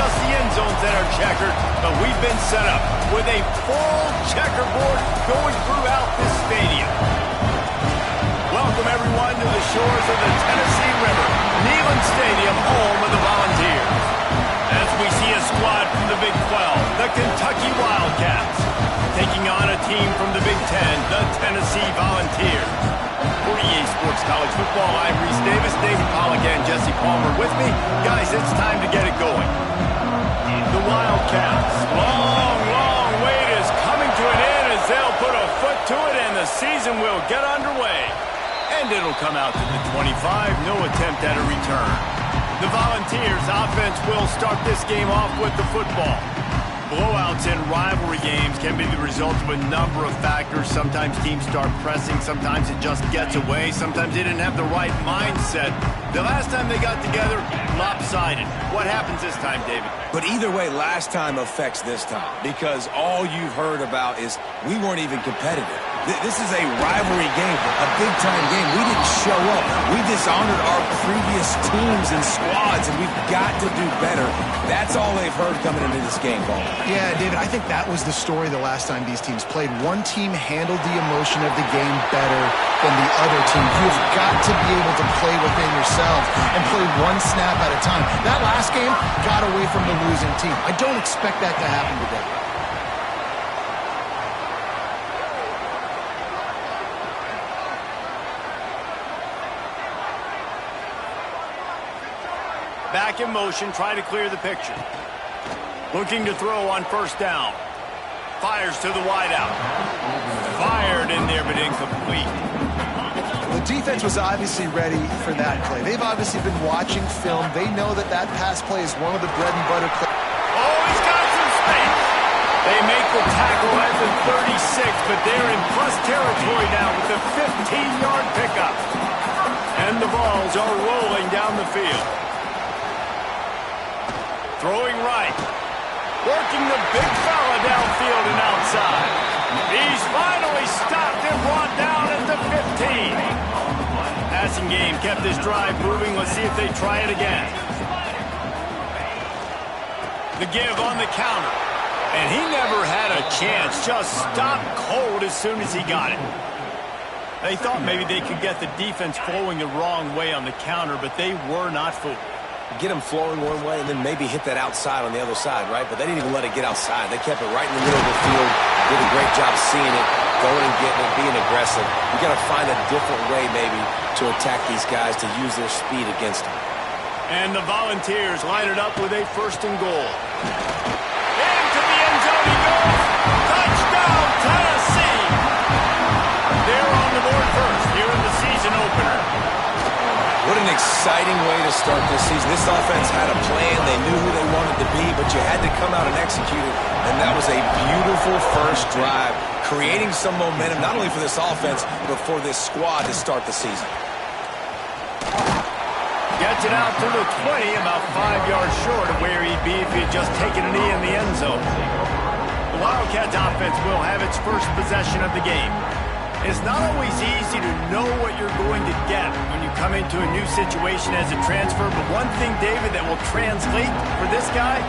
just the end zones that are checkered, but we've been set up with a full checkerboard going throughout this stadium. Welcome, everyone, to the shores of the Tennessee River, Neyland Stadium, home of the Volunteers. As we see a squad from the Big 12, the Kentucky Wildcats, taking on a team from the Big 10, the Tennessee Volunteers. For EA Sports College Football, I'm Reese Davis, David Pollack, and Jesse Palmer with me. Guys, it's time to get it going. The Wildcats, long wait is coming to an end as they'll put a foot to it and the season will get underway. And it'll come out to the 25, no attempt at a return. The Volunteers offense will start this game off with the football. Blowouts in rivalry games can be the result of a number of factors. Sometimes teams start pressing, sometimes it just gets away, sometimes they didn't have the right mindset. The last time they got together, lopsided. What happens this time, David? But either way, last time affects this time, because all you've heard about is we weren't even competitive. This is a rivalry game, a big-time game. We didn't show up. We dishonored our previous teams and squads, and we've got to do better. That's all they've heard coming into this game, Paul. Yeah, David, I think that was the story the last time these teams played. One team handled the emotion of the game better than the other team. You've got to be able to play within yourself and play one snap at a time. That last game got away from the losing team. I don't expect that to happen today. Back in motion, try to clear the picture. Looking to throw on first down. Fires to the wideout. Fired in there, but incomplete. The defense was obviously ready for that play. They've obviously been watching film. They know that that pass play is one of the bread and butter plays. Oh, he's got some space. They make the tackle at the 36, but they're in plus territory now with the 15-yard pickup. And the balls are rolling down the field. Throwing right. Working the big fella downfield and outside. He's finally stopped and brought down at the 15. Passing game kept this drive moving. Let's see if they try it again. The give on the counter. And he never had a chance. Just stopped cold as soon as he got it. They thought maybe they could get the defense flowing the wrong way on the counter, but they were not fooled. Get them flowing one way and then maybe hit that outside on the other side, right? But they didn't even let it get outside. They kept it right in the middle of the field. Did a great job seeing it, going and getting it, being aggressive. You got to find a different way maybe to attack these guys, to use their speed against them. And the Volunteers line it up with a first and goal. Into the end zone he goes. Touchdown, Tennessee. They're on the board first here in the season opener. What an exciting way to start this season. This offense had a plan. They knew who they wanted to be, but you had to come out and execute it. And that was a beautiful first drive, creating some momentum, not only for this offense, but for this squad to start the season. Gets it out to the 20, about 5 yards short of where he'd be if he had just taken a knee in the end zone. The Wildcats offense will have its first possession of the game. It's not always easy to know what you're going to get when you come into a new situation as a transfer, but one thing, David, that will translate for this guy,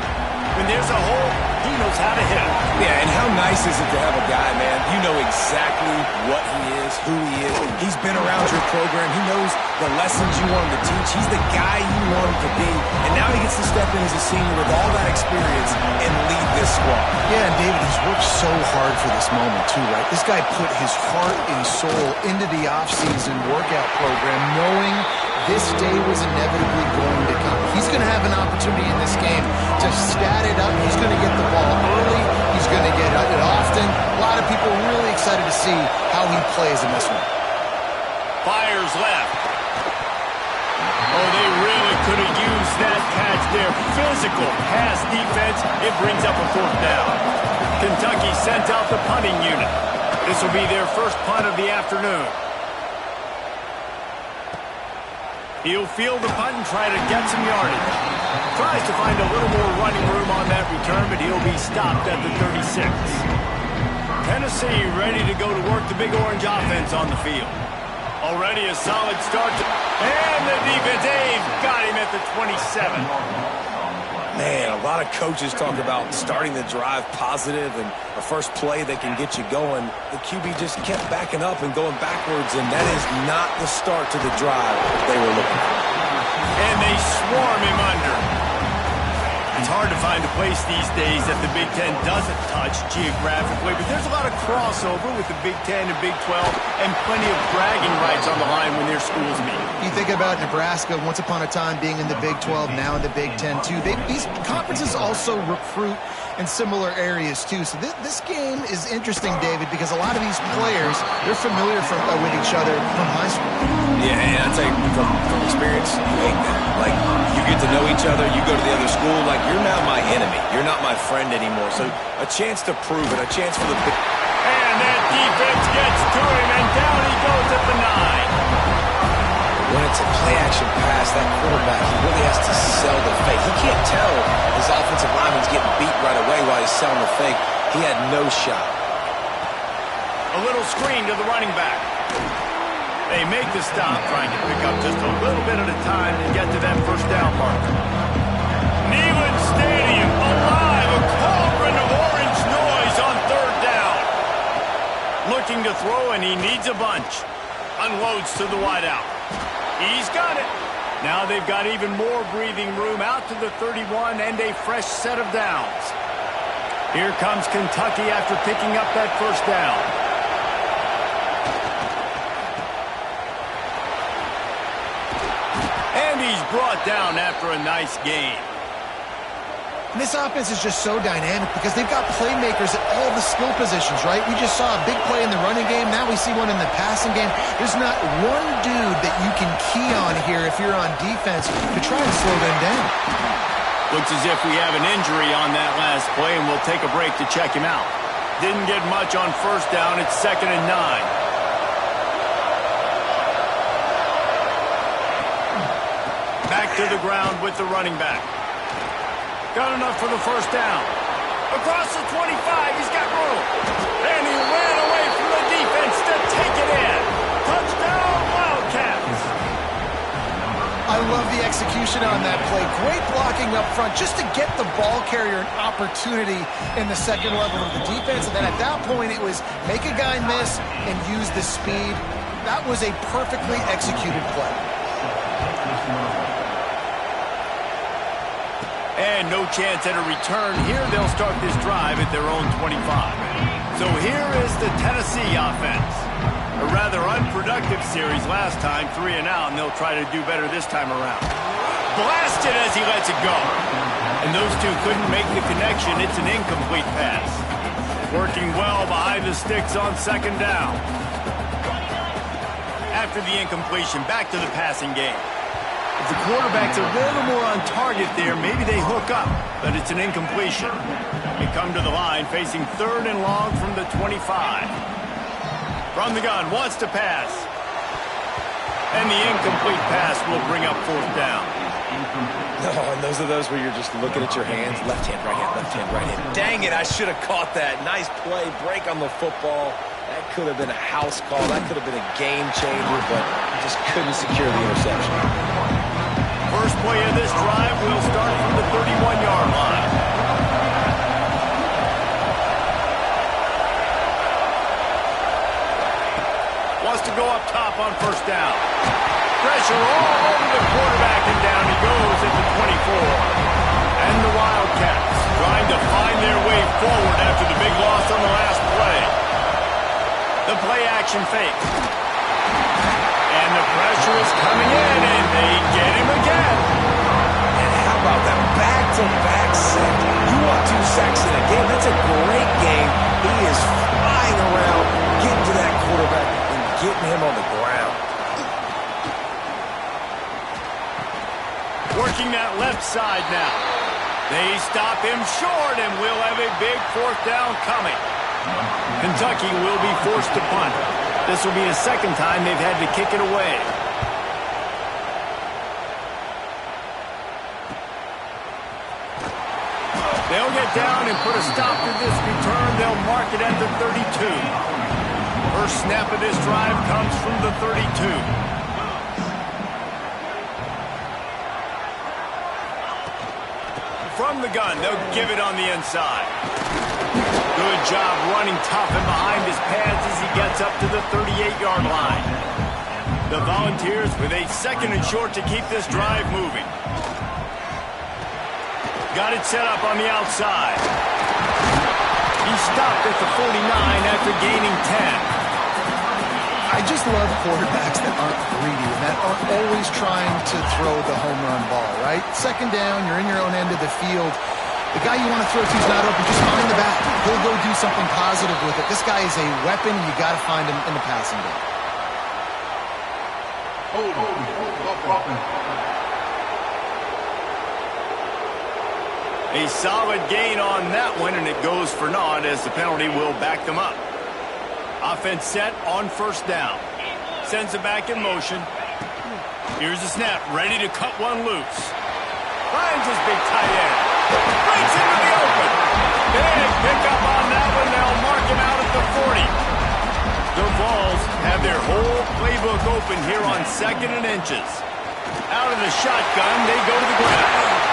when there's a hole, he knows how to hit it. Yeah, and how nice is it to have a guy, man, you know exactly what he is, who he is. He's been around your program. He knows the lessons you want him to teach. He's the guy you want him to be. And now he gets to step in as a senior with all that experience and lead this squad. Yeah, and David, he's worked so hard for this moment too, right? This guy put his heart and soul into the offseason workout program knowing this day was inevitably going to come. He's going to have an opportunity in this game to stat it up. He's going to get the ball early. He's going to get it often. A lot of people are really excited to see how he plays in this one. Fires left. Oh, they really could have used that catch there. Physical pass defense. It brings up a fourth down. Kentucky sent out the punting unit. This will be their first punt of the afternoon. He'll field the punt and try to get some yardage. Tries to find a little more running room on that return, but he'll be stopped at the 36. Tennessee ready to go to work the Big Orange offense on the field. Already a solid start. And the defense, they've got him at the 27. Man, a lot of coaches talk about starting the drive positive and a first play that can get you going. The QB just kept backing up and going backwards, and that is not the start to the drive they were looking for. And they swarm him under. It's hard to find a place these days that the Big Ten doesn't touch geographically, but there's a lot of crossover with the Big Ten and Big 12 and plenty of bragging rights on the line when their schools meet. You think about Nebraska, once upon a time being in the Big 12, now in the Big 10 too. These conferences also recruit in similar areas too. So this game is interesting, David, because a lot of these players, they're familiar with each other from high school. Yeah, and I'll tell you, from experience, you hate that. Like, you get to know each other, you go to the other school, like, you're now my enemy. You're not my friend anymore. So a chance to prove it, a chance for the... And that defense gets to him, and down he goes at the 9. When it's a play-action pass, that quarterback, he really has to sell the fake. He can't tell his offensive lineman's getting beat right away while he's selling the fake. He had no shot. A little screen to the running back. They make the stop, trying to pick up just a little bit at a time to get to that first down mark. Neyland Stadium, alive, a cauldron of orange noise on third down. Looking to throw, and he needs a bunch. Unloads to the wideout. He's got it. Now they've got even more breathing room out to the 31 and a fresh set of downs. Here comes Kentucky after picking up that first down. And he's brought down after a nice gain. And this offense is just so dynamic because they've got playmakers at all the skill positions, right? We just saw a big play in the running game. Now we see one in the passing game. There's not one dude that you can key on here if you're on defense to try and slow them down. Looks as if we have an injury on that last play, and we'll take a break to check him out. Didn't get much on first down. It's 2nd and 9. Back to the ground with the running back. Got enough for the first down. Across the 25, he's got room. And he ran away from the defense to take it in. Touchdown, Wildcats. I love the execution on that play. Great blocking up front just to get the ball carrier an opportunity in the second level of the defense. And then at that point, it was make a guy miss and use the speed. That was a perfectly executed play. And no chance at a return here. They'll start this drive at their own 25. So here is the Tennessee offense. A rather unproductive series last time, 3 and out, and they'll try to do better this time around. Blasted as he lets it go. And those two couldn't make the connection. It's an incomplete pass. Working well behind the sticks on 2nd down. After the incompletion, back to the passing game. If the quarterback's a little more on target there, maybe they hook up, but it's an incompletion. They come to the line facing 3rd and long from the 25. From the gun, wants to pass. And the incomplete pass will bring up 4th down. Oh, and those are those where you're just looking at your hands. Left hand, right hand, left hand, right hand. Dang it, I should have caught that. Nice play, break on the football. That could have been a house call. That could have been a game changer, but just couldn't secure the interception. First play of this drive will start from the 31-yard line. Wants to go up top on first down. Pressure all over the quarterback, and down he goes at the 24. And the Wildcats trying to find their way forward after the big loss on the last play. The play action fake. And the pressure is coming in, and they get him again. And how about that back-to-back sack? You want 2 sacks in a game? That's a great game. He is flying around, getting to that quarterback, and getting him on the ground. Working that left side now. They stop him short, and we'll have a big 4th down coming. Kentucky will be forced to punt. This will be the 2nd time they've had to kick it away. They'll get down and put a stop to this return. They'll mark it at the 32. First snap of this drive comes from the 32. From From the gun, they'll give it on the inside. Good job running tough and behind his pads as he gets up to the 38-yard line. The Volunteers with a 2nd and short to keep this drive moving. Got it set up on the outside. He stopped at the 49 after gaining 10. I just love quarterbacks that aren't greedy and that aren't always trying to throw the home run ball, right? 2nd down, you're in your own end of the field. The guy you want to throw to is not open. Just find the back. He'll go do something positive with it. This guy is a weapon. You got to find him in the passing game. A solid gain on that one, and it goes for naught as the penalty will back them up. Offense set on 1st down. Sends it back in motion. Here's the snap, ready to cut one loose. Finds his big tight end. Breaks into the open. Big pickup on that one. They'll mark him out at the 40. The Vols have their whole playbook open here on 2nd and inches. Out of the shotgun, they go to the ground.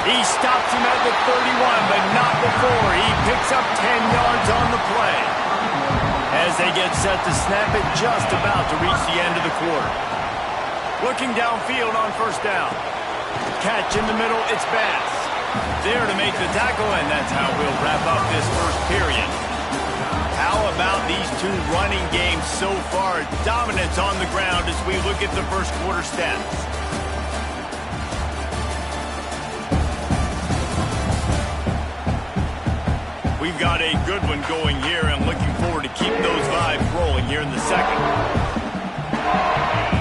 He stops him at the 31, but not before. He picks up 10 yards on the play. As they get set to snap it, just about to reach the end of the quarter. Looking downfield on 1st down. Catch in the middle, it's Bass. There to make the tackle, and that's how we'll wrap up this 1st period. How about these two running games so far? Dominance on the ground as we look at the 1st quarter stats. We've got a good one going here. I'm looking forward to keep those vibes rolling here in the 2nd.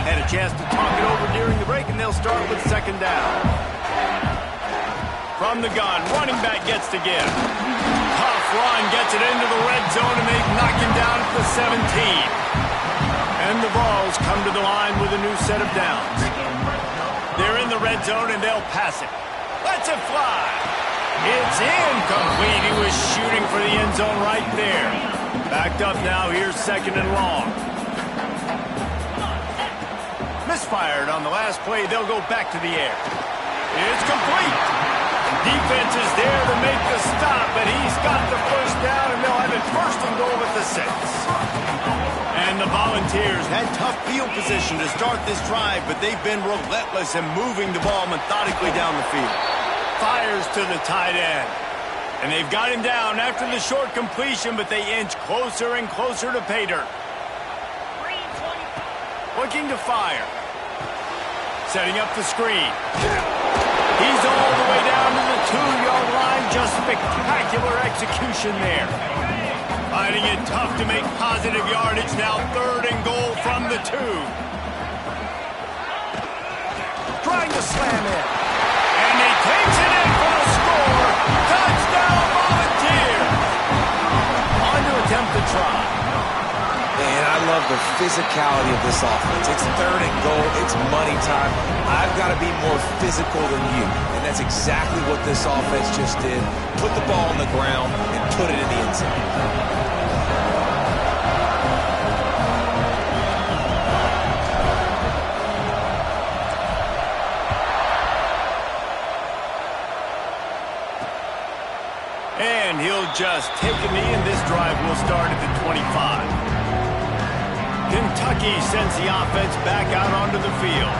Had a chance to talk it over during the break, and they'll start with 2nd down. From the gun, running back gets to give. Tough run, gets it into the red zone, and they knock him down at the 17. And the Vols come to the line with a new set of downs. They're in the red zone, and they'll pass it. Let's it fly. It's incomplete. He was shooting for the end zone right there. Backed up now. Here's 2nd and long. Misfired on the last play. They'll go back to the air. It's complete. Defense is there to make the stop, but he's got the 1st down, and they'll have it 1st and goal at the 6. And the Volunteers had tough field position to start this drive, but they've been relentless in moving the ball methodically down the field. Fires to the tight end. And they've got him down after the short completion, but they inch closer and closer to pay dirt. Looking to fire. Setting up the screen. He's all the way down to the 2-yard line. Just spectacular execution there. Finding it tough to make positive yardage. Now 3rd and goal from the 2. Trying to slam it. And he takes it in for the score. Touchdown, Volunteers. On to attempt the try. And I love the physicality of this offense. It's 3rd and goal. It's money time. I've got to be more physical than you. And that's exactly what this offense just did. Put the ball on the ground and put it in the end zone. And he'll just take a knee, and this drive will start at the 25. Kentucky sends the offense back out onto the field.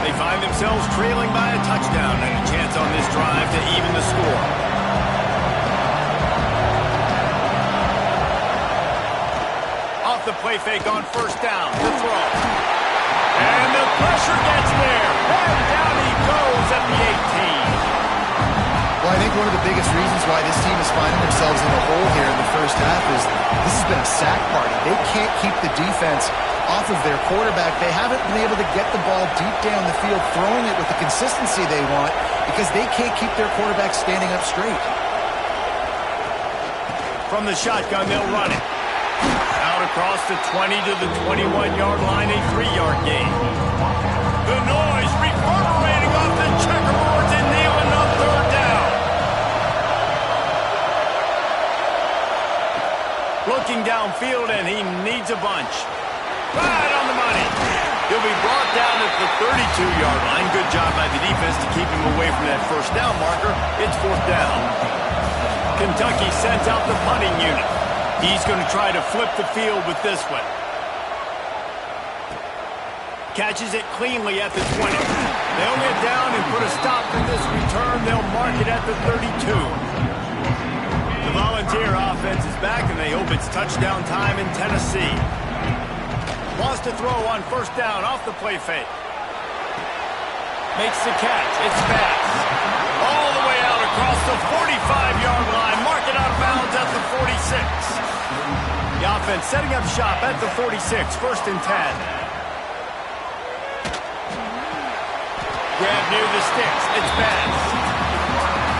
They find themselves trailing by a touchdown and a chance on this drive to even the score. Off the play fake on 1st down, the throw. And the pressure gets there. And down he goes at the 18. Well, I think one of the biggest reasons why this team is finding themselves in a hole here in the 1st half is this has been a sack party. They can't keep the defense off of their quarterback. They haven't been able to get the ball deep down the field, throwing it with the consistency they want because they can't keep their quarterback standing up straight. From the shotgun, they'll run it. Out across the 20 to the 21-yard line, a 3-yard gain. The noise reverberating off the checkerboards and nailing up 3rd down. Looking downfield, and he needs a bunch. Right on the money. He'll be brought down at the 32-yard line. Good job by the defense to keep him away from that first down marker. It's fourth down. Kentucky sends out the punting unit. He's going to try to flip the field with this one. Catches it cleanly at the 20. They'll get down and put a stop to this return. They'll mark it at the 32. The Volunteer offense is back, and they hope it's touchdown time in Tennessee. Wants to throw on first down off the play fake. Makes the catch. It's fast. All the way out across the 45-yard line. Mark it out of bounds at the 46. The offense setting up shop at the 46. First and 10. Grab near the sticks. It's fast.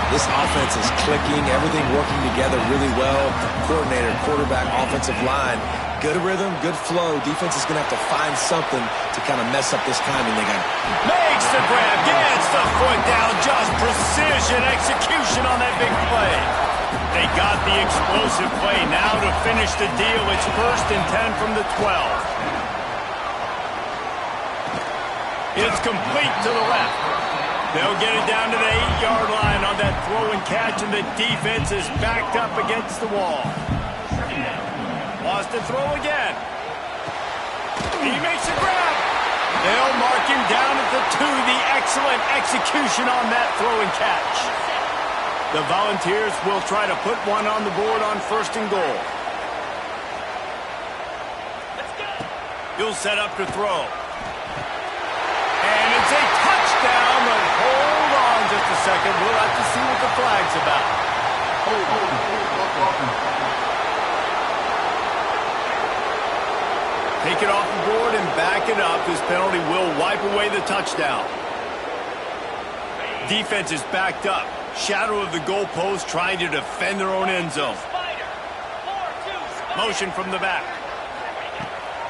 This offense is clicking, everything working together really well. Coordinator, quarterback, offensive line. Good rhythm, good flow. Defense is going to have to find something to kind of mess up this timing they got. Makes the grab, gets the foot down. Just precision, execution on that big play. They got the explosive play. Now to finish the deal, it's first and 10 from the 12. It's complete to the left. They'll get it down to the 8-yard line on that throw and catch, and the defense is backed up against the wall. Wants to throw again. He makes a grab. They'll mark him down at the 2. The excellent execution on that throw and catch. The Volunteers will try to put one on the board on first and goal. He'll set up to throw. And it's a touchdown, but hold on just a second. We'll have to see what the flag's about. Take it off the board and back it up. This penalty will wipe away the touchdown. Defense is backed up. Shadow of the goalpost trying to defend their own end zone. Motion from the back.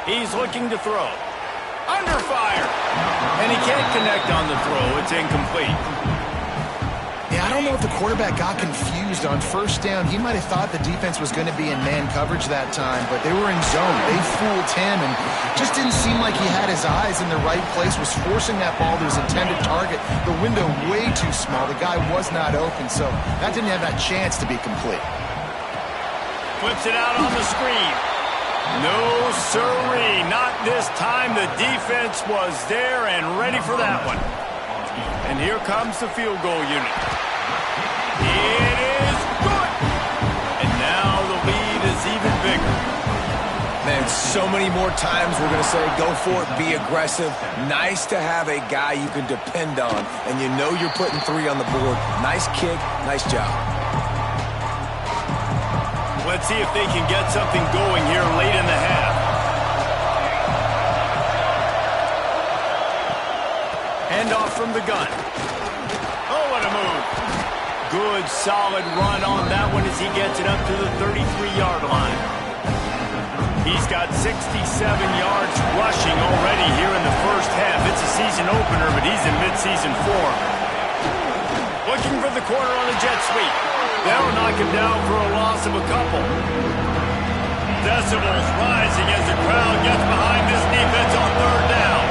He's looking to throw. Under fire. And he can't connect on the throw. It's incomplete. Yeah, I don't know if the quarterback got confused on first down. He might have thought the defense was going to be in man coverage that time, but they were in zone. They fooled him and just didn't seem like he had his eyes in the right place, was forcing that ball to his intended target. The window way too small. The guy was not open, so that didn't have that chance to be complete. Flips it out on the screen. No, sirree, not this time. The defense was there and ready for that one. And here comes the field goal unit. It is good. And now the lead is even bigger. Man, so many more times we're going to say, go for it, be aggressive. Nice to have a guy you can depend on, and you know you're putting 3 on the board. Nice kick, nice job. Let's see if they can get something going here late in the half. Handoff from the gun. Oh, what a move. Good, solid run on that one as he gets it up to the 33-yard line. He's got 67 yards rushing already here in the first half. It's a season opener, but he's in midseason form. Looking for the corner on the jet sweep. They'll knock him down for a loss of a couple. Decibels rising as the crowd gets behind this defense on third down.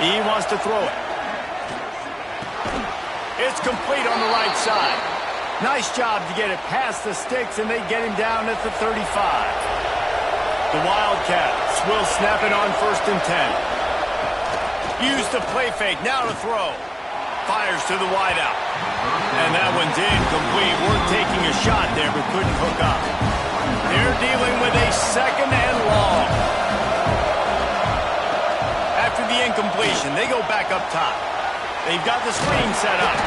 He wants to throw it. It's complete on the right side. Nice job to get it past the sticks, and they get him down at the 35. The Wildcats will snap it on first and 10. Use the play fake, now to throw. Fires to the wideout. And that one's incomplete. We're taking a shot there, but couldn't hook up. They're dealing with a second and long. After the incompletion, they go back up top. They've got the screen set up.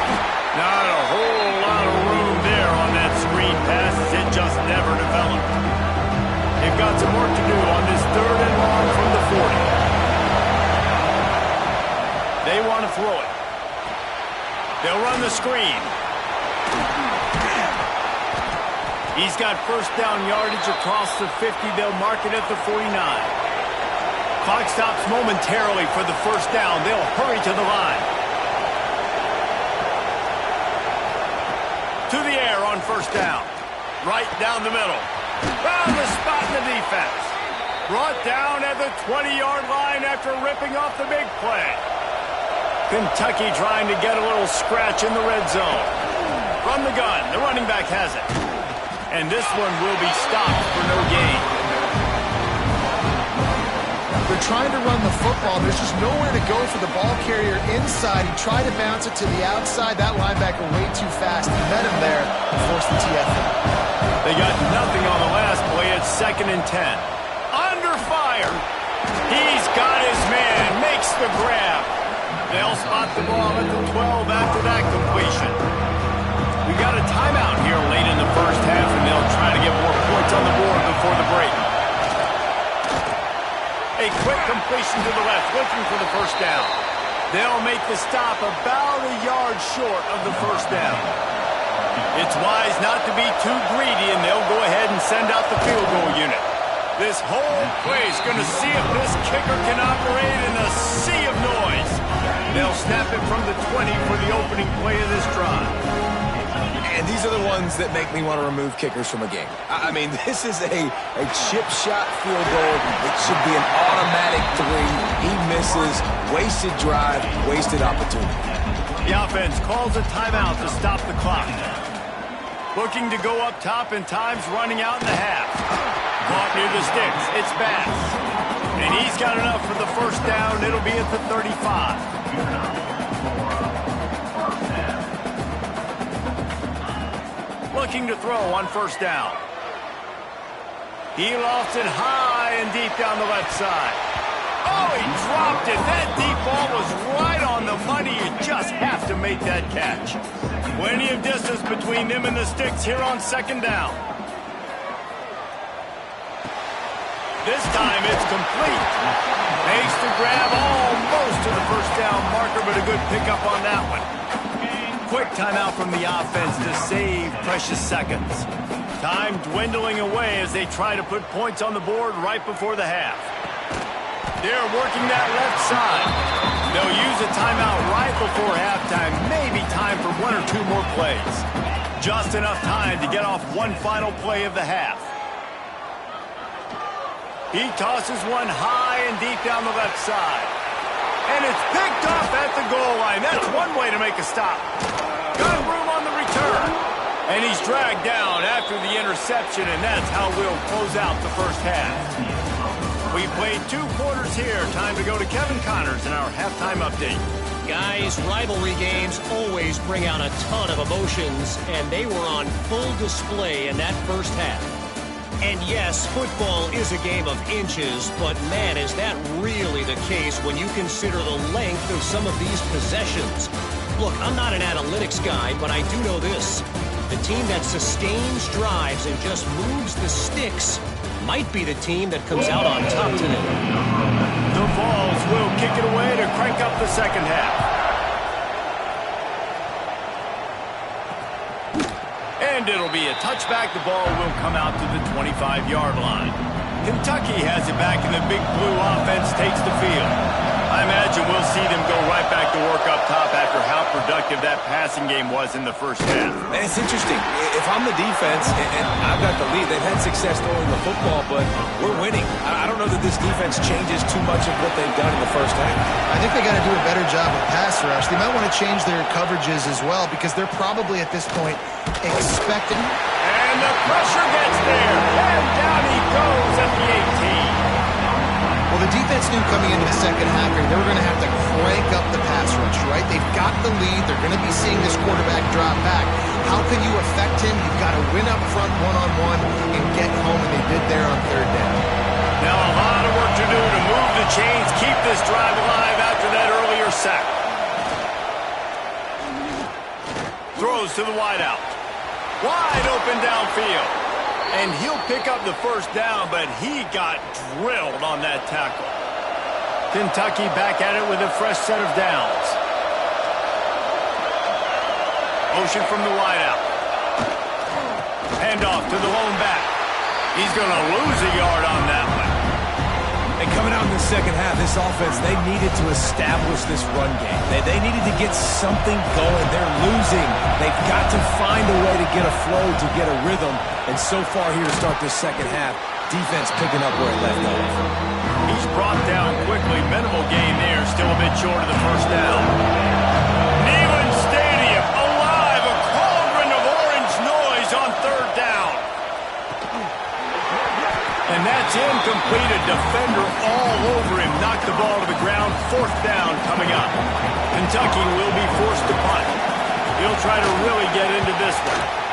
Not a whole lot of room there on that screen pass. It just never developed. They've got some work to do on this third and long from the 40. They want to throw it. They'll run the screen. He's got first down yardage across the 50. They'll mark it at the 49. Clock stops momentarily for the first down. They'll hurry to the line. To the air on first down. Right down the middle. Found the spot in the defense. Brought down at the 20-yard line after ripping off the big play. Kentucky trying to get a little scratch in the red zone. From the gun, the running back has it. And this one will be stopped for no gain. They're trying to run the football. There's just nowhere to go for the ball carrier inside. He tried to bounce it to the outside. That linebacker way too fast. He met him there and forced the TFL. They got nothing on the last play. It's 2nd and 10. Under fire. He's got his man. Makes the grab. They'll spot the ball at the 12 after that completion. We got a timeout here late in the first half, and they'll try to get more points on the board before the break. A quick completion to the left, looking for the first down. They'll make the stop about a yard short of the first down. It's wise not to be too greedy, and they'll go ahead and send out the field goal unit. This whole play is going to see if this kicker can operate in a sea of noise. They'll snap it from the 20 for the opening play of this drive. And these are the ones that make me want to remove kickers from a game. I mean, this is a chip shot field goal. It should be an automatic 3. He misses. Wasted drive, wasted opportunity. The offense calls a timeout to stop the clock. Looking to go up top, and time's running out in the half. Caught near the sticks. It's Bass. And he's got enough for the first down. It'll be at the 35. Looking to throw on first down. He lofts it high and deep down the left side. Oh, he dropped it. That deep ball was right on the money. You just have to make that catch. Plenty of distance between them and the sticks here on 2nd down. This time it's complete. Makes the grab almost to the first down marker, but a good pickup on that one. Quick timeout from the offense to save precious seconds. Time dwindling away as they try to put points on the board right before the half. They're working that left side. They'll use a timeout right before halftime. Maybe time for 1 or 2 more plays. Just enough time to get off one final play of the half. He tosses one high and deep down the left side. And it's picked up at the goal line. That's one way to make a stop. Got room on the return. And he's dragged down after the interception, and that's how we'll close out the first half. We played 2 quarters here. Time to go to Kevin Connors in our halftime update. Guys, rivalry games always bring out a ton of emotions, and they were on full display in that first half. And yes, football is a game of inches, but man, is that really the case when you consider the length of some of these possessions. Look, I'm not an analytics guy, but I do know this. The team that sustains drives and just moves the sticks might be the team that comes out on top today. The Vols will kick it away to crank up the second half. And it'll be a touchback. The ball will come out to the 25-yard line. Kentucky has it back, and the Big Blue offense takes the field. I imagine we'll see them go right back to work up top after how productive that passing game was in the first half. And it's interesting. If I'm the defense and I've got the lead, they've had success throwing the football, but we're winning. I don't know that this defense changes too much of what they've done in the first half. I think they got to do a better job of pass rush. They might want to change their coverages as well, because they're probably at this point expecting. And the pressure gets there. And down he goes at the 18. Well, the defense knew coming into the second half here, they were going to have to crank up the pass rush, right? They've got the lead. They're going to be seeing this quarterback drop back. How can you affect him? You've got to win up front one-on-one and get home, and they did there on 3rd down. Now a lot of work to do to move the chains, keep this drive alive after that earlier sack. Throws to the wideout. Wide open downfield. And he'll pick up the first down, but he got drilled on that tackle. Kentucky back at it with a fresh set of downs. Motion from the wideout. Handoff to the lone back. He's going to lose a yard on that one. And coming out in the second half, this offense, they needed to establish this run game. They needed to get something going. They're losing. They've got to find a way to get a flow, to get a rhythm. And so far here to start this second half, Defense picking up where it left off. He's brought down quickly. Minimal gain there. Still a bit short of the first down. Neyland Stadium alive. A cauldron of orange noise on third down. And that's incomplete. A defender all over him. Knocked the ball to the ground. Fourth down coming up. Kentucky will be forced to punt. He'll try to really get into this one.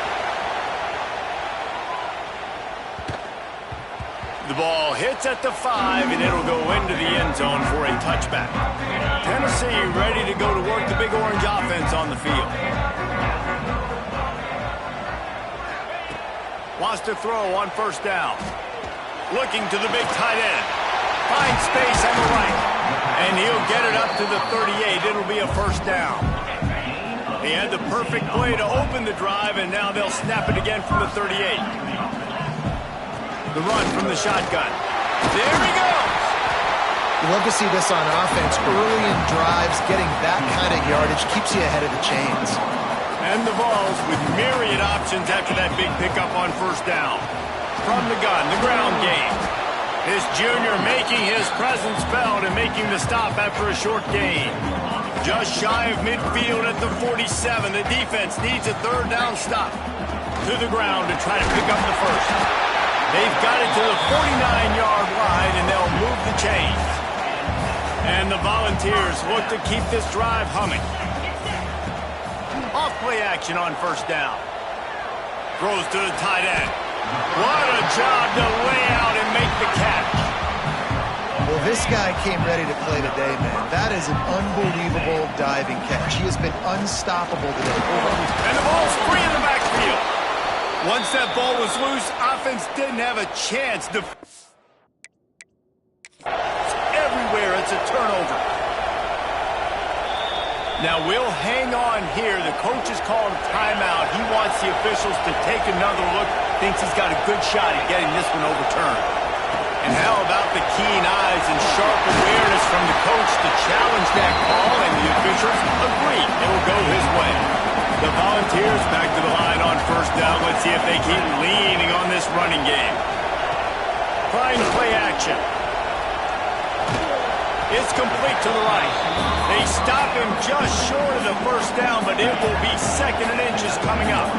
The ball hits at the 5, and it'll go into the end zone for a touchback. Tennessee ready to go to work the Big Orange offense on the field. Wants to throw on first down. Looking to the big tight end. Finds space on the right. And he'll get it up to the 38. It'll be a first down. He had the perfect play to open the drive, and now they'll snap it again from the 38. The run from the shotgun. There he goes. You love to see this on offense. Early in drives, getting that kind of yardage keeps you ahead of the chains. And the Vols with myriad options after that big pickup on first down. From the gun, the ground game. This junior making his presence felt and making the stop after a short gain. Just shy of midfield at the 47. The defense needs a third down stop. To the ground to try to pick up the first. They've got it to the 49-yard line, and they'll move the chains. And the Volunteers look to keep this drive humming. Off play action on first down. Throws to the tight end. What a job to lay out and make the catch. Well, this guy came ready to play today, man. That is an unbelievable diving catch. He has been unstoppable today. And the ball's free in the backfield. Once that ball was loose, offense didn't have a chance to... Everywhere, it's a turnover. Now, we'll hang on here. The coach is calling a timeout. He wants the officials to take another look. Thinks he's got a good shot at getting this one overturned. And how about the keen eyes and sharp awareness from the coach to challenge that call, and the officials agree it will go his way. The Volunteers back to the line on first down. Let's see if they keep leaning on this running game. Fine play action. It's complete to the right. They stop him just short of the first down, but it will be second and inches coming up.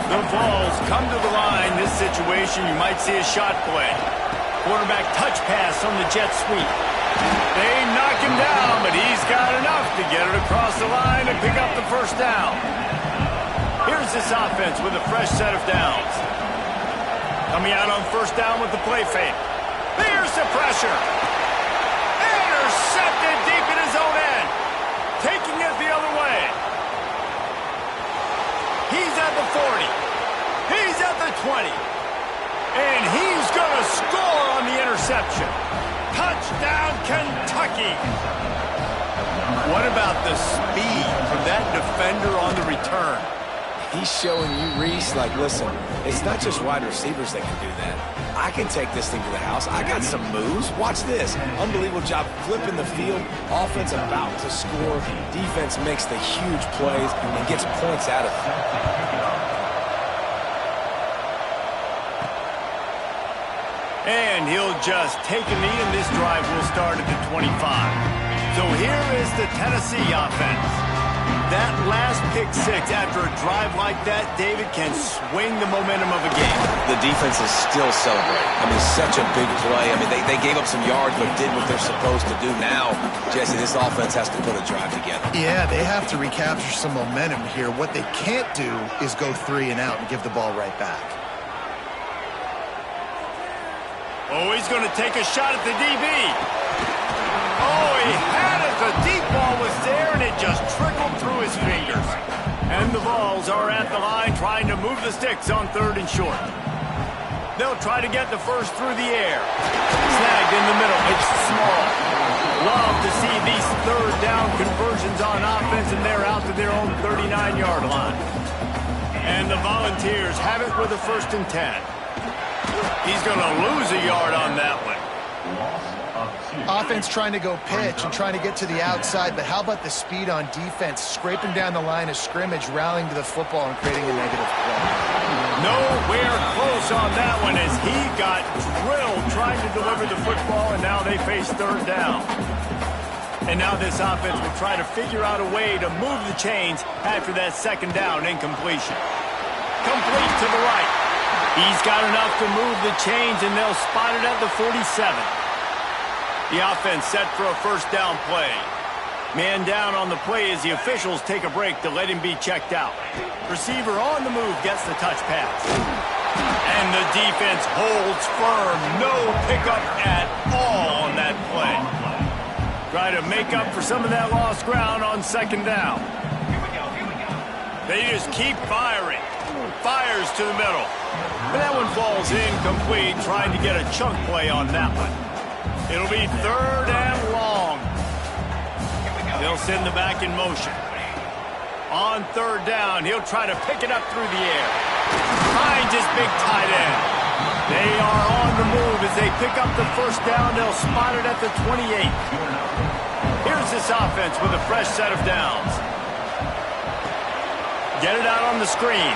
The Vols come to the line. This situation, you might see a shot play. Quarterback touch pass on the jet sweep. They knock him down, but he's got enough to get it across the line and pick up the first down. Here's this offense with a fresh set of downs. Coming out on first down with the play fake. There's the pressure. Intercepted deep in his own end. Taking it the other way. He's at the 40. He's at the 20. And he's going to score on the interception. Touchdown, Kentucky. What about the speed from that defender on the return? He's showing you, Reese, like, listen, it's not just wide receivers that can do that. I can take this thing to the house. I got some moves. Watch this. Unbelievable job flipping the field. Offense about to score. Defense makes the huge plays and gets points out of it. And he'll just take a knee, and this drive will start at the 25. So here is the Tennessee offense. That last pick six after a drive like that, David, can swing the momentum of a game. The defense is still celebrating. I mean, such a big play. I mean, they gave up some yards, but did what they're supposed to do. Now, Jesse, this offense has to put a drive together. Yeah, they have to recapture some momentum here. What they can't do is go 3 and out and give the ball right back. Oh, he's going to take a shot at the DB. Oh, he had it. The deep ball was there, and it just trickled through his fingers. And the Vols are at the line trying to move the sticks on 3rd and short. They'll try to get the first through the air. Snagged in the middle. It's small. Love to see these 3rd down conversions on offense, and they're out to their own 39-yard line. And the Volunteers have it with a 1st and 10. He's going to lose a yard on that one. Offense trying to go pitch and trying to get to the outside, but how about the speed on defense, scraping down the line of scrimmage, rallying to the football and creating a negative play. Nowhere close finish on that one as he got drilled trying to deliver the football, and now they face third down. And now this offense will try to figure out a way to move the chains after that second down incompletion. Complete to the right. He's got enough to move the chains, and they'll spot it at the 47. The offense set for a first down play. Man down on the play as the officials take a break to let him be checked out. Receiver on the move gets the touch pass. And the defense holds firm. No pickup at all on that play. Try to make up for some of that lost ground on second down. They just keep firing. Fires to the middle. But that one falls incomplete, trying to get a chunk play on that one. It'll be third and long. They'll send the back in motion. On third down, he'll try to pick it up through the air. Finds his big tight end. They are on the move as they pick up the first down. They'll spot it at the 28. Here's this offense with a fresh set of downs. Get it out on the screen.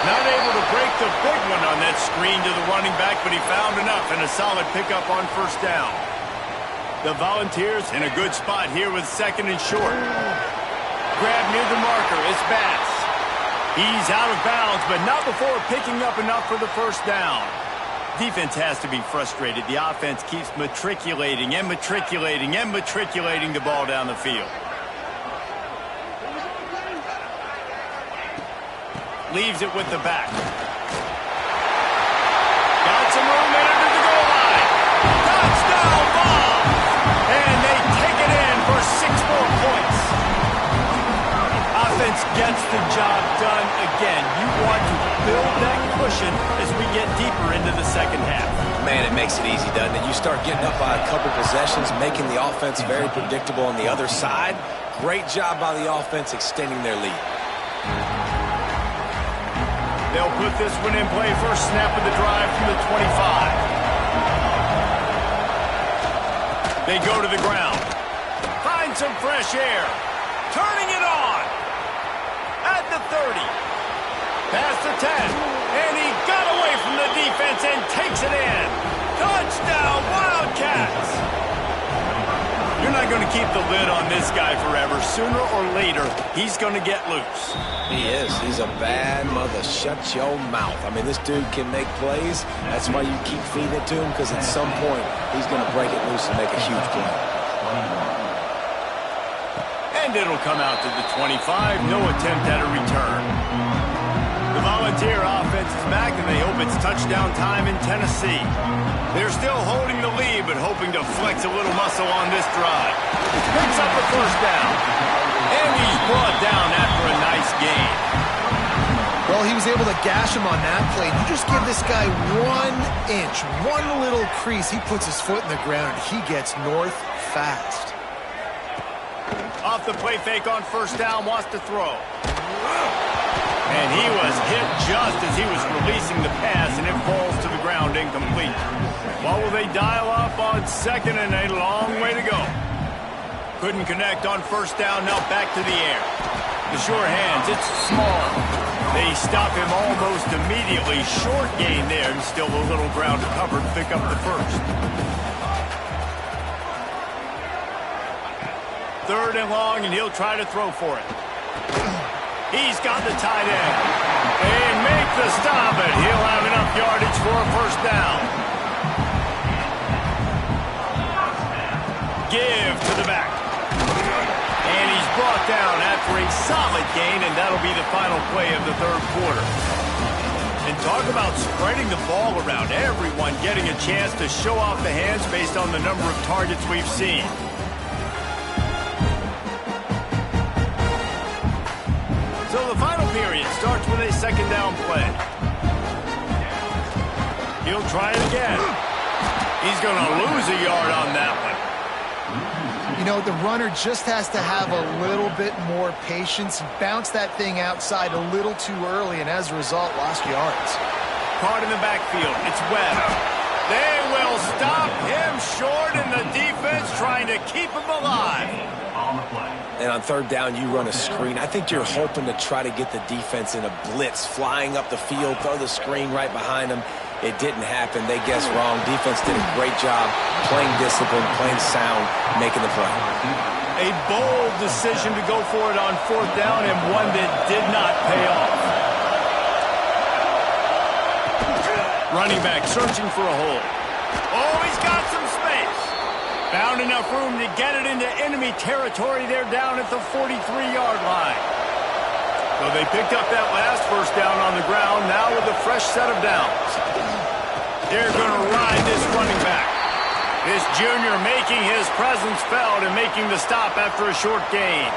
Not able to break the big one on that screen to the running back, but he found enough and a solid pickup on first down. The Volunteers in a good spot here with second and short. Grab near the marker. It's Bass. He's out of bounds, but not before picking up enough for the first down. Defense has to be frustrated. The offense keeps matriculating and matriculating and matriculating the ball down the field. Leaves it with the back. Got some room under the goal line. Touchdown ball! And they take it in for 6 more points. Offense gets the job done again. You want to build that cushion as we get deeper into the second half. Man, it makes it easy, doesn't it? You start getting up by a couple possessions, making the offense very predictable on the other side. Great job by the offense extending their lead. They'll put this one in play. First snap of the drive from the 25. They go to the ground. Find some fresh air. Turning it on. At the 30. Past the 10. And he got away from the defense and takes it in. Touchdown, Wildcats. You're not going to keep the lid on this guy forever. Sooner or later, he's going to get loose. He is. He's a bad mother. Shut your mouth. I mean, this dude can make plays. That's why you keep feeding it to him, because at some point, he's going to break it loose and make a huge play. And it'll come out to the 25. No attempt at a return. The Volunteer offense is back, and they hope it's touchdown time in Tennessee. They're still holding the lead, but hoping to flex a little muscle on this drive. Picks up the first down. And he's brought down after a nice gain. Well, he was able to gash him on that play. You just give this guy 1 inch, one little crease. He puts his foot in the ground, and he gets north fast. Off the play fake on first down, wants to throw. And he was hit just as he was releasing the pass, and it falls to the ground incomplete. What will they dial up on second, and a long way to go? Couldn't connect on first down, now back to the air. The sure hands, it's small. They stop him almost immediately. Short gain there, and still a little ground to cover to pick up the first. Third and long, and he'll try to throw for it. He's got the tight end. They make the stop, but he'll have enough yardage for a first down. Give to the back. And he's brought down after a solid gain, and that'll be the final play of the third quarter. And talk about spreading the ball around. Everyone getting a chance to show off the hands based on the number of targets we've seen. So the final period starts with a second down play. He'll try it again. He's going to lose a yard on that one. You know, the runner just has to have a little bit more patience. Bounce that thing outside a little too early, and as a result, lost yards. Caught in the backfield. It's Webb. They will stop him short, and the defense trying to keep him alive. And on third down, you run a screen. I think you're hoping to try to get the defense in a blitz, flying up the field, throw the screen right behind them. It didn't happen. They guessed wrong. Defense did a great job playing discipline, playing sound, making the play. A bold decision to go for it on fourth down, and one that did not pay off. Running back searching for a hole. Oh, he's got some space. Found enough room to get it into enemy territory there down at the 43-yard line. So they picked up that last first down on the ground, now with a fresh set of downs. They're going to ride this running back. This junior making his presence felt and making the stop after a short gain.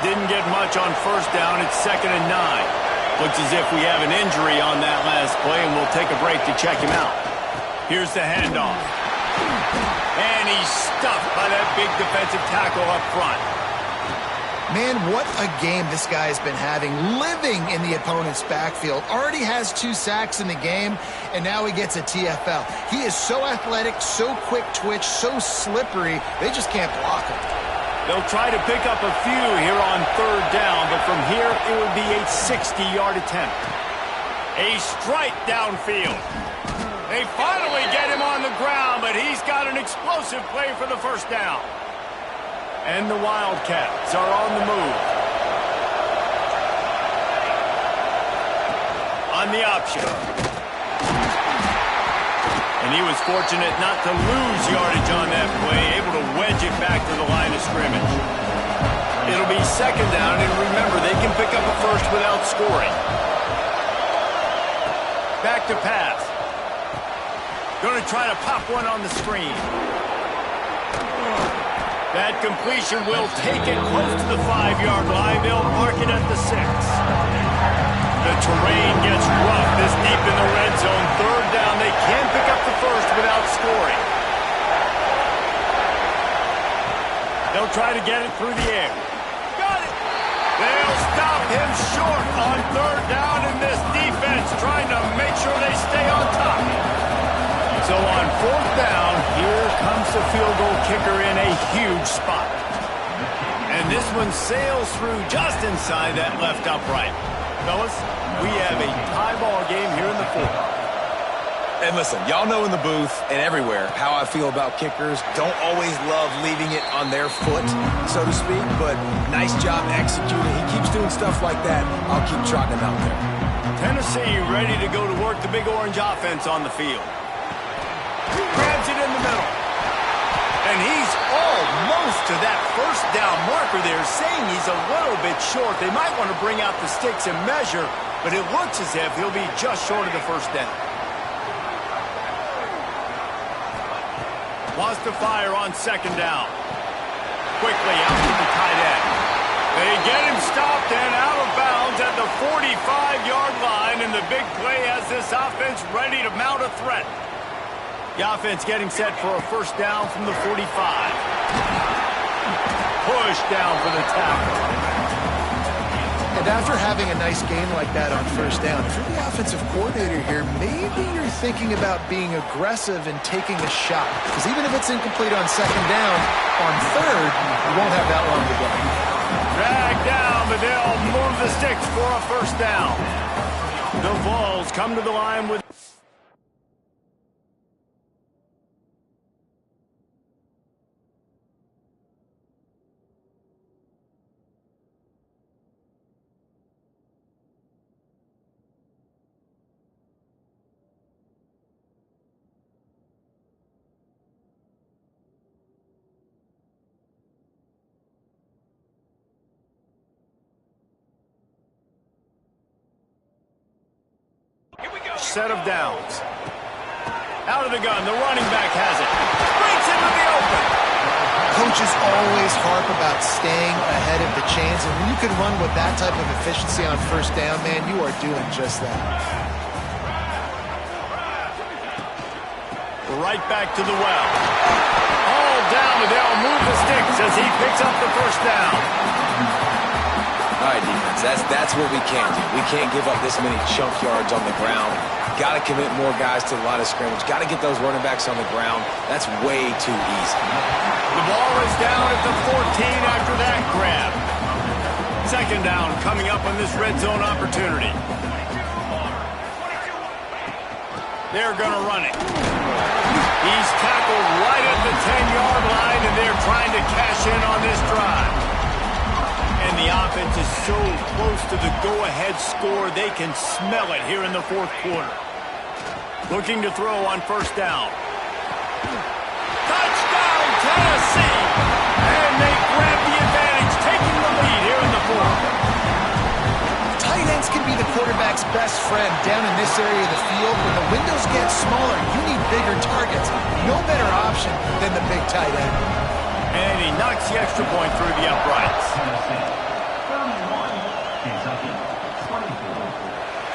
Didn't get much on first down. It's 2nd and 9. Looks as if we have an injury on that last play, and we'll take a break to check him out. Here's the handoff. And he's stuffed by that big defensive tackle up front. Man, what a game this guy has been having, living in the opponent's backfield. Already has 2 sacks in the game, and now he gets a TFL. He is so athletic, so quick twitch, so slippery, they just can't block him. They'll try to pick up a few here on third down, but from here it would be a 60-yard attempt. A strike downfield. They finally get him on the ground, but he's got an explosive play for the first down. And the Wildcats are on the move. On the option. And he was fortunate not to lose yardage on that play, able to wedge it back to the line of scrimmage. It'll be 2nd down, and remember, they can pick up a first without scoring. Back to pass. Going to try to pop one on the screen. That completion will take it close to the 5-yard line. They'll mark it at the 6. The terrain gets rough this deep in the red zone. Third down, they can pick up the first without scoring. They'll try to get it through the air. Got it! They'll stop him short on third down, and this defense trying to make sure they stay on top. So on fourth down, here comes the field goal kicker in a huge spot. And this one sails through just inside that left upright. Fellas, we have a tie ball game here in the 4th. And listen, y'all know in the booth and everywhere how I feel about kickers. Don't always love leaving it on their foot, so to speak, but nice job executing. He keeps doing stuff like that. I'll keep trotting him out there. Tennessee ready to go to work the big orange offense on the field. Grabs it in the middle. And he's almost to that first down marker there, saying he's a little bit short. They might want to bring out the sticks and measure, but it looks as if he'll be just short of the first down. Wants to fire on 2nd down. Quickly out to the tight end. They get him stopped and out of bounds at the 45-yard line, and the big play has this offense ready to mount a threat. The offense getting set for a first down from the 45. Push down for the tackle. And after having a nice game like that on first down, if you're the offensive coordinator here, maybe you're thinking about being aggressive and taking a shot. Because even if it's incomplete on 2nd down, on 3rd, you won't have that long to go. Dragged down, but they'll move the sticks for a first down. The Vols come to the line with... set of downs. Out of the gun, the running back has it. Breaks into the open. Coaches always harp about staying ahead of the chains, and when you can run with that type of efficiency on first down, man, you are doing just that. Right back to the well. All down, but they'll move the sticks as he picks up the first down. All right, defense, that's what we can't do. We can't give up this many chunk yards on the ground. Got to commit more guys to the line of scrimmage. Got to get those running backs on the ground. That's way too easy. The ball is down at the 14 after that grab. Second down coming up on this red zone opportunity. They're going to run it. He's tackled right at the 10-yard line, and they're trying to cash in on this drive. And the offense is so close to the go-ahead score, they can smell it here in the fourth quarter. Looking to throw on first down. Touchdown, Tennessee! And they grab the advantage, taking the lead here in the fourth. Tight ends can be the quarterback's best friend down in this area of the field. When the windows get smaller, you need bigger targets. No better option than the big tight end. And he knocks the extra point through the uprights.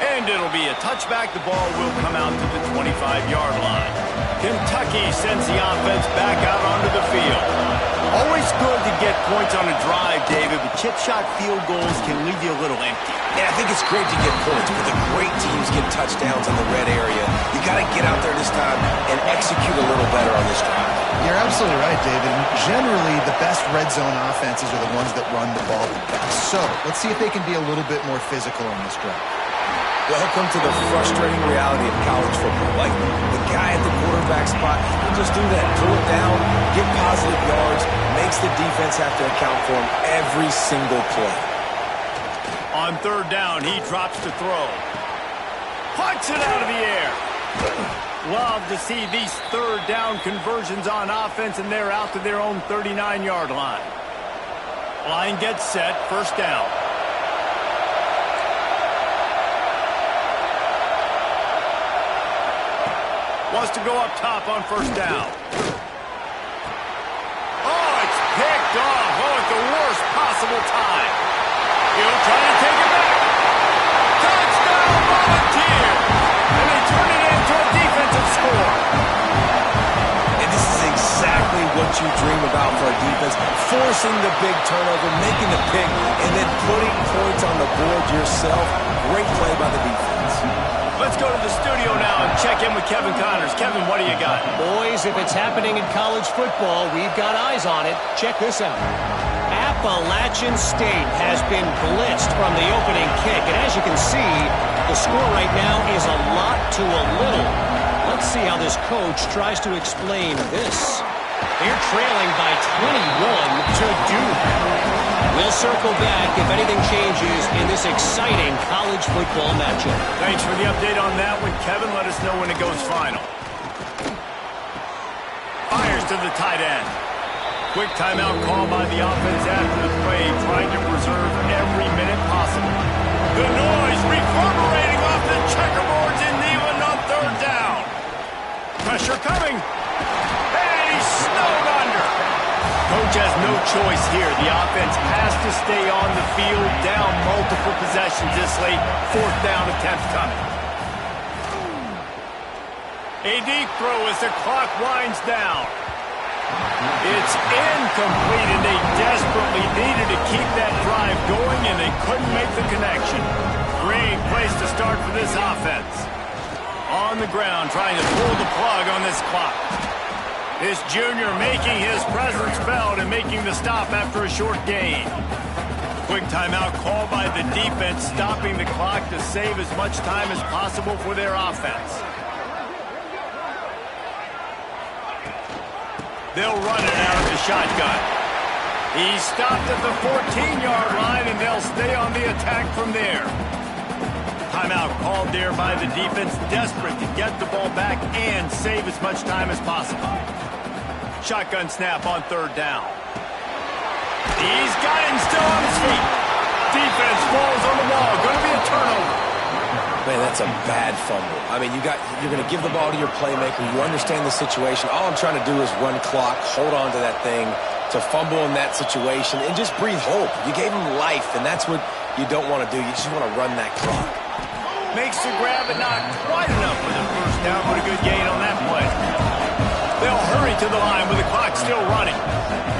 And it'll be a touchback. The ball will come out to the 25-yard line. Kentucky sends the offense back out onto the field. Always good to get points on a drive, David, but chip shot field goals can leave you a little empty. Yeah, I think it's great to get points, but the great teams get touchdowns in the red area. You got to get out there this time and execute a little better on this drive. You're absolutely right, David. And generally, the best red zone offenses are the ones that run the ball the best. So let's see if they can be a little bit more physical in this drive. Welcome to the frustrating reality of college football. Like, the guy at the quarterback spot, he can just do that. Pull it down, get positive yards, makes the defense have to account for him every single play. On third down, he drops to throw. Punts it out of the air. Love to see these third down conversions on offense, and they're out to their own 39-yard line. Line gets set, first down. Wants to go up top on first down. Oh, it's picked off. Oh, at the worst possible time. He'll try to take it back. Touchdown, Volunteer! And they turn it into a defensive score. And this is exactly what you dream about for a defense. Forcing the big turnover, making the pick, and then putting points on the board yourself. Great play by the defense. Let's go to the studio now and check in with Kevin Connors. Kevin, what do you got? Boys, if it's happening in college football, we've got eyes on it. Check this out. Appalachian State has been blitzed from the opening kick. And as you can see, the score right now is a lot to a little. Let's see how this coach tries to explain this. They're trailing by 21 to do that. We'll circle back if anything changes in this exciting college football matchup. Thanks for the update on that one, Kevin. Let us know when it goes final. Fires to the tight end. Quick timeout call by the offense after the play, trying to preserve every minute possible. The noise reverberating off the checkerboards in Neyland on third down. Pressure coming. And he's snowed under. Coach has no choice here. The offense has to stay on the field, down multiple possessions this late. Fourth down attempt coming. A deep throw as the clock winds down. It's incomplete, and they desperately needed to keep that drive going, and they couldn't make the connection. Great place to start for this offense. On the ground, trying to pull the plug on this clock. This junior making his presence felt and making the stop after a short gain. Quick timeout called by the defense, stopping the clock to save as much time as possible for their offense. They'll run it out of the shotgun. He's stopped at the 14-yard line, and they'll stay on the attack from there. Timeout called there by the defense, desperate to get the ball back and save as much time as possible. Shotgun snap on third down. He's got him still on his feet. Defense falls on the wall. Going to be a turnover. Man, that's a bad fumble. I mean, you're going to give the ball to your playmaker. You understand the situation. All I'm trying to do is run clock, hold on to that thing, to fumble in that situation, and just breathe hope. You gave him life, and that's what you don't want to do. You just want to run that clock. Makes the grab, but not quite enough for the first down, but a good gain on that play. They'll hurry to the line with the clock still running,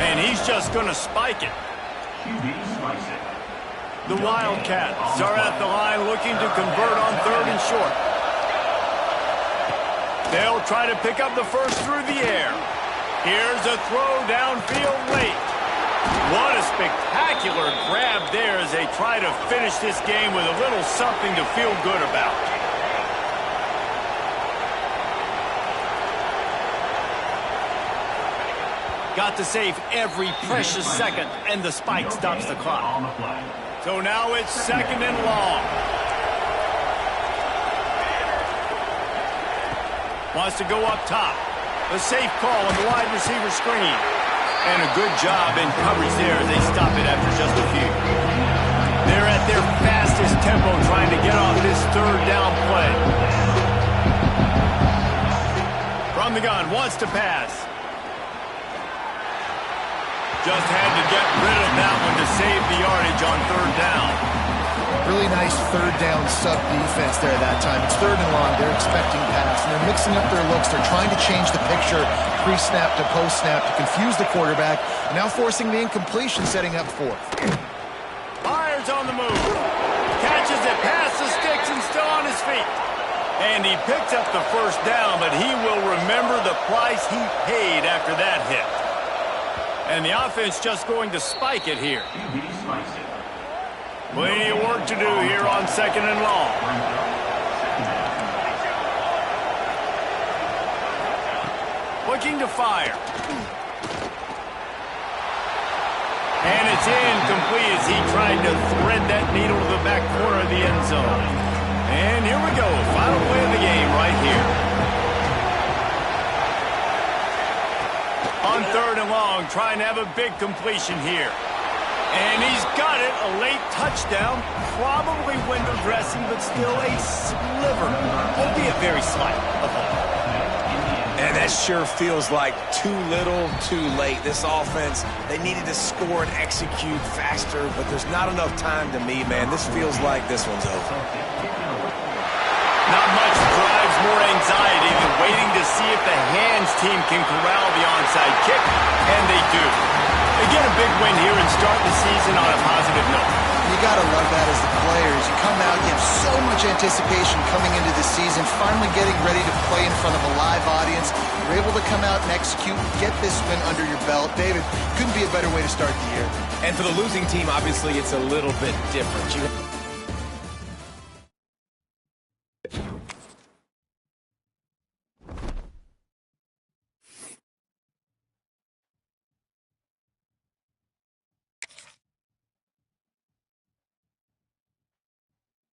and he's just going to spike it. The Wildcats are at the line looking to convert on 3rd and short. They'll try to pick up the first through the air. Here's a throw downfield late. What a spectacular grab there as they try to finish this game with a little something to feel good about. Got to save every precious second, and the spike stops the clock. So now it's 2nd and long. Wants to go up top. A safe call on the wide receiver screen. And a good job in coverage there as they stop it after just a few. They're at their fastest tempo trying to get off this 3rd down play. From the gun, wants to pass. Just had to get rid of that one to save the yardage on 3rd down. Really nice 3rd down sub-defense there that time. It's 3rd and long. They're expecting pass, and they're mixing up their looks. They're trying to change the picture pre-snap to post-snap to confuse the quarterback, and now forcing the incompletion, setting up 4th. Myers on the move. Catches it past the sticks and still on his feet. And he picks up the 1st down, but he will remember the price he paid after that hit. And the offense just going to spike it here. Plenty of work to do here on 2nd and long. Looking to fire. And it's incomplete as he tried to thread that needle to the back corner of the end zone. And here we go. Final play of the game right here. On 3rd and long, trying to have a big completion here. And he's got it, a late touchdown, probably window dressing, but still a sliver, albeit very slight, of hope. And that sure feels like too little, too late. This offense, they needed to score and execute faster, but there's not enough time to me, man. This feels like this one's over. Not much drives more anxiety than waiting to see if the hands team can corral the onside kick, and they do. They get a big win here and start the season on a positive note. You got to love that as the players. You come out, you have so much anticipation coming into the season, finally getting ready to play in front of a live audience. You're able to come out and execute, get this win under your belt. David, couldn't be a better way to start the year. And for the losing team, obviously, it's a little bit different.